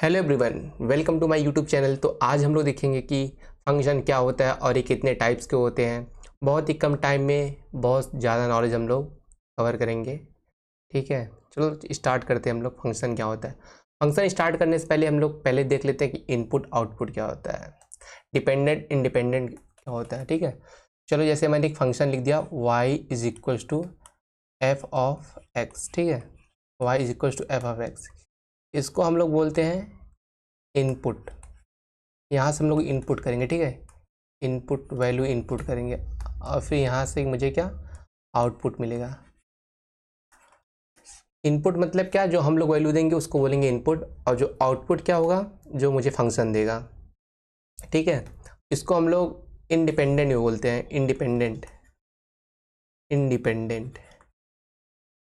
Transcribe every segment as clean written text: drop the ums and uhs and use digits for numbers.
Hello everyone, welcome to my YouTube channel. तो आज हम लोग देखेंगे कि फंक्शन क्या होता है और ये कितने टाइप्स के होते हैं। बहुत ही कम टाइम में बहुत ज़्यादा नॉलेज हम लोग कवर करेंगे। ठीक है, चलो स्टार्ट करते हैं। हम लोग फंक्शन क्या होता है। फंक्शन स्टार्ट करने से पहले हम लोग पहले देख लेते हैं कि इनपुट आउटपुट क्या होता है, डिपेंडेंट इंडिपेंडेंट क्या होता है। ठीक है, चलो जैसे मैंने एक फंक्शन लिख दिया y is equals to f of x. ठीक है, y is equals to f of x, इसको हम लोग बोलते हैं इनपुट। यहाँ से हम लोग इनपुट करेंगे। ठीक है, इनपुट वैल्यू इनपुट करेंगे और फिर यहाँ से मुझे क्या आउटपुट मिलेगा। इनपुट मतलब क्या, जो हम लोग वैल्यू देंगे उसको बोलेंगे इनपुट, और जो आउटपुट क्या होगा, जो मुझे फंक्शन देगा। ठीक है, इसको हम लोग इंडिपेंडेंट भी बोलते हैं। इंडिपेंडेंट इंडिपेंडेंट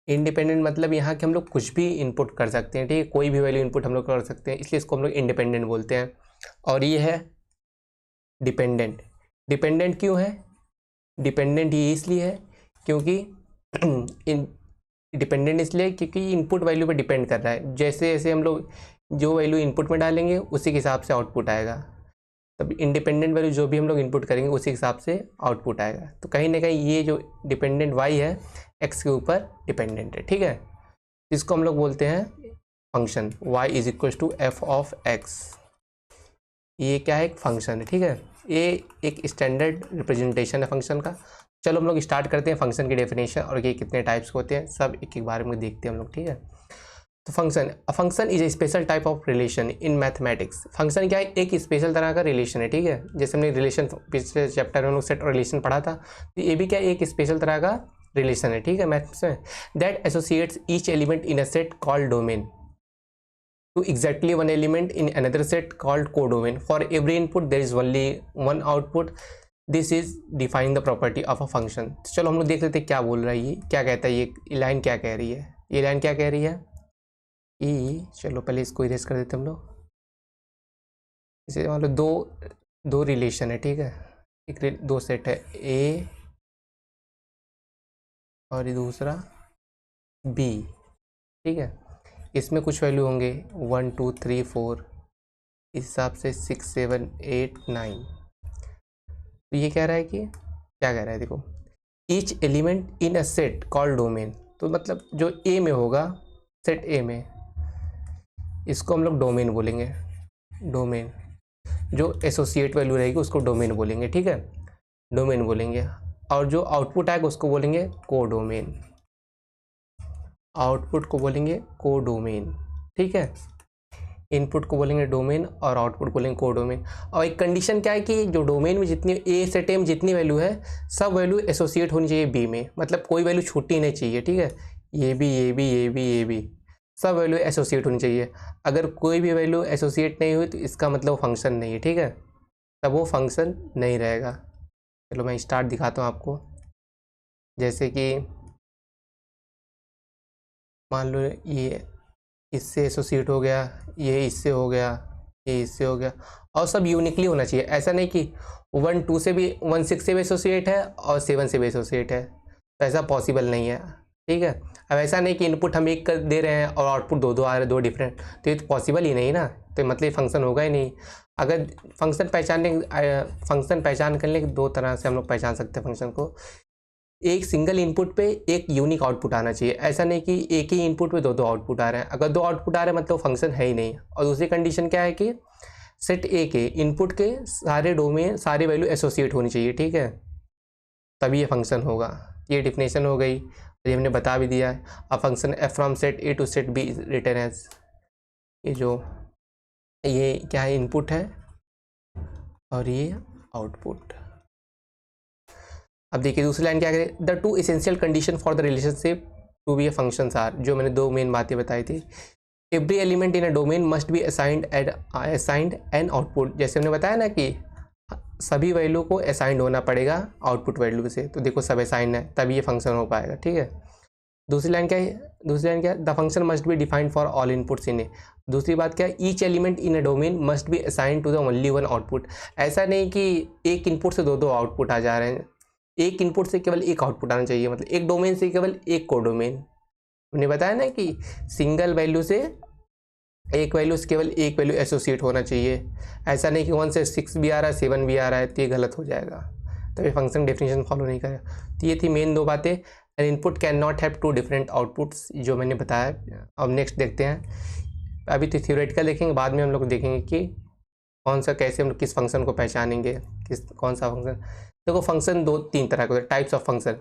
इंडिपेंडेंट मतलब यहाँ के हम लोग कुछ भी इनपुट कर सकते हैं। ठीक है, कोई भी वैल्यू इनपुट हम लोग कर सकते हैं, इसलिए इसको हम लोग इंडिपेंडेंट बोलते हैं। और ये है डिपेंडेंट। डिपेंडेंट क्यों है? डिपेंडेंट ये इसलिए है क्योंकि डिपेंडेंट इसलिए क्योंकि इनपुट वैल्यू पे डिपेंड कर रहा है। जैसे जैसे हम लोग जो वैल्यू इनपुट में डालेंगे उसी के हिसाब से आउटपुट आएगा। तब इंडिपेंडेंट वैल्यू जो भी हम लोग इनपुट करेंगे उसी के हिसाब से आउटपुट आएगा। तो कहीं ना कहीं ये जो डिपेंडेंट वाई है एक्स के ऊपर डिपेंडेंट है। ठीक है, इसको हम लोग बोलते हैं function. y is equal to f of x, ये क्या है? एक फंक्शन है। ठीक है, ये एक स्टैंडर्ड रिप्रेजेंटेशन है फंक्शन का। चलो हम लोग स्टार्ट करते हैं फंक्शन की डेफिनेशन और ये कितने टाइप्स के होते हैं सब एक एक बारे में देखते हैं हम लोग। ठीक है, तो function is a special type of relation in mathematics. Function क्या है? एक स्पेशल तरह का रिलेशन है। ठीक है, जैसे हमने रिलेशन पिछले चैप्टर में हम लोग सेट रिलेशन पढ़ा था, तो ये भी क्या एक स्पेशल तरह का रिलेशन है। ठीक है, मैथ्स में that associates each element in a set called domain to exactly one element in another set called codomain. For every input there is only one output. This is define the property of a function. चलो हम लोग देख लेते हैं क्या बोल रहा है, ये क्या कहता है, ये लाइन क्या कह रही है। ये लाइन क्या कह रही है चलो पहले इसको इरेज कर देते हम लोग। इसे मान लो दो रिलेशन है। ठीक है, दो सेट है ए और दूसरा बी। ठीक है, इसमें कुछ वैल्यू होंगे 1 2 3 4, इस हिसाब से 6 7 8 9। तो ये कह रहा है कि क्या कह रहा है, देखो each element in a set called domain. तो मतलब जो ए में होगा, सेट ए में, इसको हम लोग डोमेन बोलेंगे। डोमेन, जो एसोसिएट वैल्यू रहेगी उसको डोमेन बोलेंगे। ठीक है, डोमेन बोलेंगे। और जो आउटपुट आएगा उसको बोलेंगे कोडोमेन। आउटपुट को बोलेंगे कोडोमेन। ठीक है, इनपुट को बोलेंगे डोमेन और आउटपुट बोलेंगे कोडोमेन। और एक कंडीशन क्या है कि जो डोमेन में जितनी ए सेट ए में जितनी वैल्यू है सब वैल्यू एसोसिएट होनी चाहिए बी में, मतलब कोई वैल्यू छूटनी नहीं चाहिए। ठीक है, ये भी सब वैल्यू एसोसिएट होनी चाहिए। अगर कोई भी वैल्यू एसोसिएट नहीं हुई तो इसका मतलब फंक्शन नहीं है। ठीक है, तब वो फंक्शन नहीं रहेगा। चलो मैं स्टार्ट दिखाता हूँ आपको। जैसे कि मान लो ये इससे एसोसिएट हो गया, ये इससे हो गया, ये इससे हो गया, और सब यूनिकली होना चाहिए। ऐसा नहीं कि 1 2 से भी 1 6 से भी एसोसिएट है और 7 से भी एसोसिएट है, तो ऐसा पॉसिबल नहीं है। ठीक है, अब ऐसा नहीं कि इनपुट हम एक कर दे रहे हैं और आउटपुट दो आ रहे हैं, दो डिफरेंट, तो ये तो पॉसिबल ही नहीं ना। तो मतलब फंक्शन होगा ही नहीं। अगर फंक्शन पहचान करने के दो तरह से हम लोग पहचान सकते हैं फंक्शन को। एक सिंगल इनपुट पे एक यूनिक आउटपुट आना चाहिए। ऐसा नहीं कि एक ही इनपुट पे दो आउटपुट आ रहे हैं। अगर दो आउटपुट आ रहे हैं मतलब फंक्शन है ही नहीं। और दूसरी कंडीशन क्या है कि सेट ए के इनपुट के सारे डोमेन सारे वैल्यू एसोसिएट होनी चाहिए। ठीक है, तभी ये फंक्शन होगा। ये डिफिनेशन हो गई, ये हमने बता भी दिया है। अब function f from set A to set B is written as, ये क्या है, इनपुट है और ये आउटपुट। अब देखिए दूसरी लाइन क्या करे, the two essential condition for the relationship to be a function are, जो मैंने दो मेन बातें बताई थी। Every element in a domain must be assigned an output. जैसे हमने बताया ना कि सभी वैल्यू को असाइंड होना पड़ेगा आउटपुट वैल्यू से, तो देखो सब असाइंड है तभी ये फंक्शन हो पाएगा। ठीक है, दूसरी लाइन क्या है, the function must be defined for all inputs in A. दूसरी बात क्या है, each element in a domain must be assigned to the only one output. ऐसा नहीं कि एक इनपुट से दो आउटपुट आ जा रहे हैं, एक इनपुट से केवल एक आउटपुट आना चाहिए। मतलब एक डोमेन से केवल एक कोडोमेन। हमने बताया ना कि सिंगल वैल्यू से एक वैल्यू से केवल एक वैल्यू एसोसिएट होना चाहिए, ऐसा नहीं कि 1 से 6 भी आ रहा है 7 भी आ रहा है, तो ये गलत हो जाएगा, तो ये फंक्शन डेफिनेशन फॉलो नहीं करेगा। तो ये थी मेन दो बातें। An input can not have two different outputs, जो मैंने बताया। अब नेक्स्ट देखते हैं, अभी तो थ्योरेटिकल देखेंगे, बाद में हम लोग देखेंगे कि कौन सा, कैसे हम लोग किस फंक्शन को पहचानेंगे, कौन सा फंक्शन। देखो फंक्शन दो तीन तरह के होते हैं, types of function.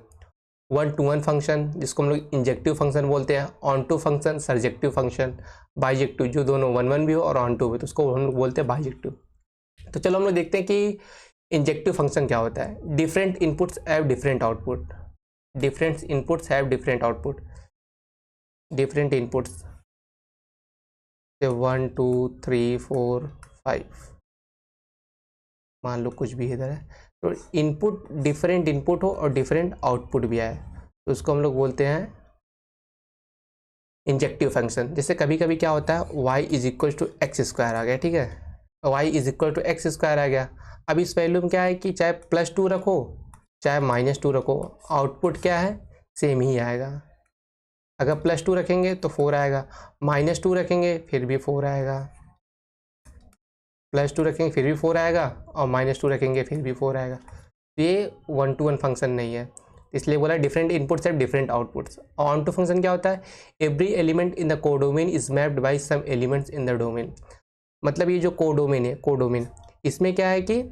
1-to-1 function जिसको हम लोग इंजेक्टिव फंक्शन बोलते हैं, onto function, surjective function, bijective जो दोनों 1-1 भी हो और ऑन टू भी, तो उसको हम लोग बोलते हैं बाइजेक्टिव। तो चलो हम लोग देखते हैं कि इंजेक्टिव फंक्शन क्या होता है। Different inputs have different output, different inputs have different output, different inputs 1 2 3 4 5 मान लो कुछ भी इधर है, तो इनपुट डिफरेंट इनपुट हो और डिफरेंट आउटपुट भी आए, तो उसको हम लोग बोलते हैं इंजेक्टिव फंक्शन। जैसे कभी कभी क्या होता है, y is equal to x square आ गया, ठीक है, y is equal to x square आ गया। अब इस वैल्यू में क्या है कि चाहे +2 रखो चाहे -2 रखो, आउटपुट क्या है, सेम ही आएगा। अगर +2 रखेंगे तो 4 आएगा, -2 रखेंगे फिर भी 4 आएगा, +2 रखेंगे फिर भी 4 आएगा, और -2 रखेंगे फिर भी 4 आएगा। ये 1-to-1 फंक्शन नहीं है, इसलिए बोला different inputs have different outputs. Onto function क्या होता है, every element in the codomain is mapped by some elements in the domain. मतलब ये जो कोडोमेन है, कोडोमेन, इसमें क्या है कि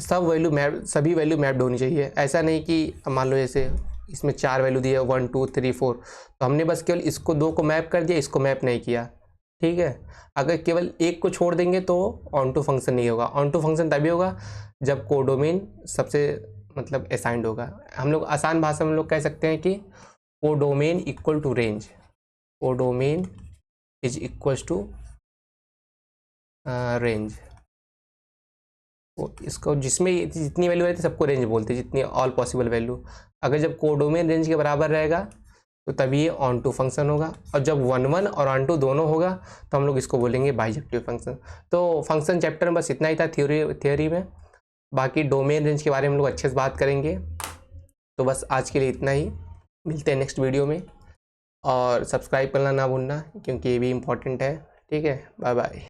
सभी वैल्यू मैप्ड होनी चाहिए। ऐसा नहीं कि मान लो जैसे इसमें 4 वैल्यू दिए 1 2 3 4, तो हमने बस केवल इसको 2 को मैप कर दिया, इसको मैप नहीं किया, ठीक है। अगर केवल एक को छोड़ देंगे तो ऑन टू फंक्शन नहीं होगा। ऑन टू फंक्शन तभी होगा जब कोडोमेन सबसे मतलब असाइंड होगा। हम लोग आसान भाषा में लोग कह सकते हैं कि codomain equal to range, codomain is equal to range. इसको जिसमें जितनी वैल्यू रहती है सबको रेंज बोलते हैं, जितनी ऑल पॉसिबल वैल्यू। अगर जब कोडोमेन रेंज के बराबर रहेगा तो तभी ये ऑन टू फंक्शन होगा, और जब 1-1 और ऑन टू दोनों होगा तो हम लोग इसको बोलेंगे बाइजेक्टिव फंक्शन। तो फंक्शन चैप्टर में बस इतना ही था थ्योरी में। बाकी डोमेन रेंज के बारे में हम लोग अच्छे से बात करेंगे। तो बस आज के लिए इतना ही, मिलते हैं नेक्स्ट वीडियो में, और सब्सक्राइब करना ना भूलना क्योंकि ये भी इम्पोर्टेंट है, ठीक है। Bye bye.